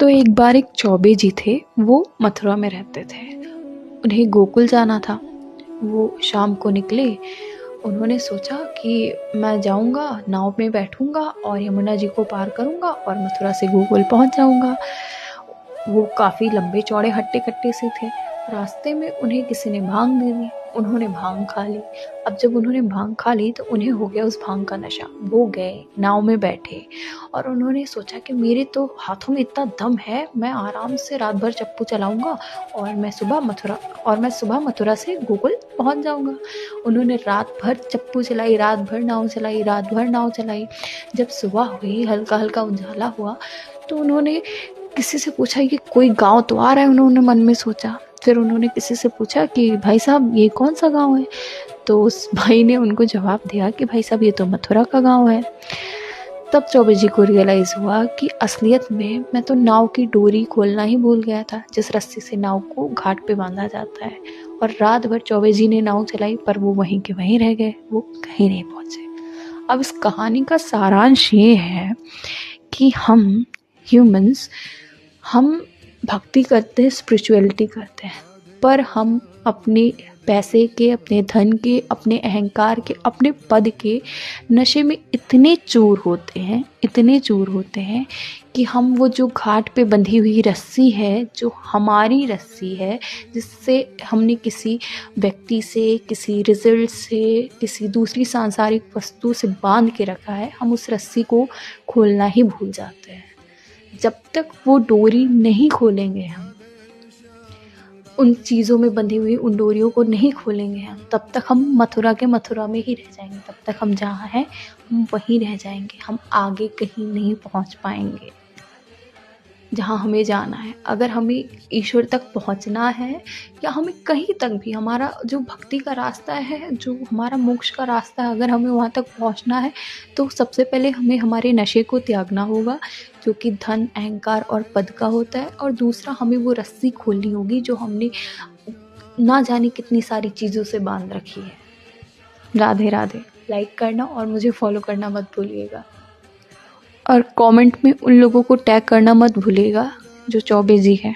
तो एक बार एक चौबे जी थे। वो मथुरा में रहते थे। उन्हें गोकुल जाना था। वो शाम को निकले। उन्होंने सोचा कि मैं जाऊंगा, नाव में बैठूंगा और यमुना जी को पार करूंगा और मथुरा से गोकुल पहुंच जाऊंगा। वो काफ़ी लंबे चौड़े हट्टे कट्टे से थे। रास्ते में उन्हें किसी ने भांग दे दी। उन्होंने भांग खा ली। अब जब उन्होंने भांग खा ली तो उन्हें हो गया उस भांग का नशा। वो गए, नाव में बैठे और उन्होंने सोचा कि मेरे तो हाथों में इतना दम है, मैं आराम से रात भर चप्पू चलाऊंगा और मैं सुबह मथुरा से गोकुल पहुंच जाऊंगा। उन्होंने रात भर चप्पू चलाई, रात भर नाव चलाई, रात भर नाव चलाई। जब सुबह हुई, हल्का हल्का उजाला हुआ, तो उन्होंने किसी से पूछा कि कोई गांव तो आ रहा है। उन्होंने मन में सोचा। फिर उन्होंने किसी से पूछा कि भाई साहब ये कौन सा गांव है। तो उस भाई ने उनको जवाब दिया कि भाई साहब ये तो मथुरा का गांव है। तब चौबे जी को रियलाइज़ हुआ कि असलियत में मैं तो नाव की डोरी खोलना ही भूल गया था, जिस रस्सी से नाव को घाट पे बांधा जाता है। और रात भर चौबे जी ने नाव चलाई, पर वो वहीं के वहीं रह गए, वो कहीं नहीं पहुंचे। अब इस कहानी का सारांश ये है कि हम ह्यूमंस, हम भक्ति करते हैं, स्पिरिचुअलिटी करते हैं, पर हम अपने पैसे के, अपने धन के, अपने अहंकार के, अपने पद के नशे में इतने चूर होते हैं कि हम वो जो घाट पे बंधी हुई रस्सी है, जो हमारी रस्सी है, जिससे हमने किसी व्यक्ति से, किसी रिजल्ट से, किसी दूसरी सांसारिक वस्तु से बांध के रखा है, हम उस रस्सी को खोलना ही भूल जाते हैं। जब तक वो डोरी नहीं खोलेंगे, हम उन चीज़ों में बंधी हुई उन डोरियों को नहीं खोलेंगे हम, तब तक हम मथुरा के मथुरा में ही रह जाएंगे। तब तक हम जहाँ हैं हम वहीं रह जाएंगे। हम आगे कहीं नहीं पहुँच पाएंगे जहाँ हमें जाना है। अगर हमें ईश्वर तक पहुँचना है या हमें कहीं तक भी, हमारा जो भक्ति का रास्ता है, जो हमारा मोक्ष का रास्ता है, अगर हमें वहाँ तक पहुँचना है तो सबसे पहले हमें हमारे नशे को त्यागना होगा, जो कि धन, अहंकार और पद का होता है। और दूसरा, हमें वो रस्सी खोलनी होगी जो हमने ना जाने कितनी सारी चीज़ों से बांध रखी है। राधे राधे। लाइक करना और मुझे फॉलो करना मत भूलिएगा, और कमेंट में उन लोगों को टैग करना मत भूलिएगा जो चौबे जी है।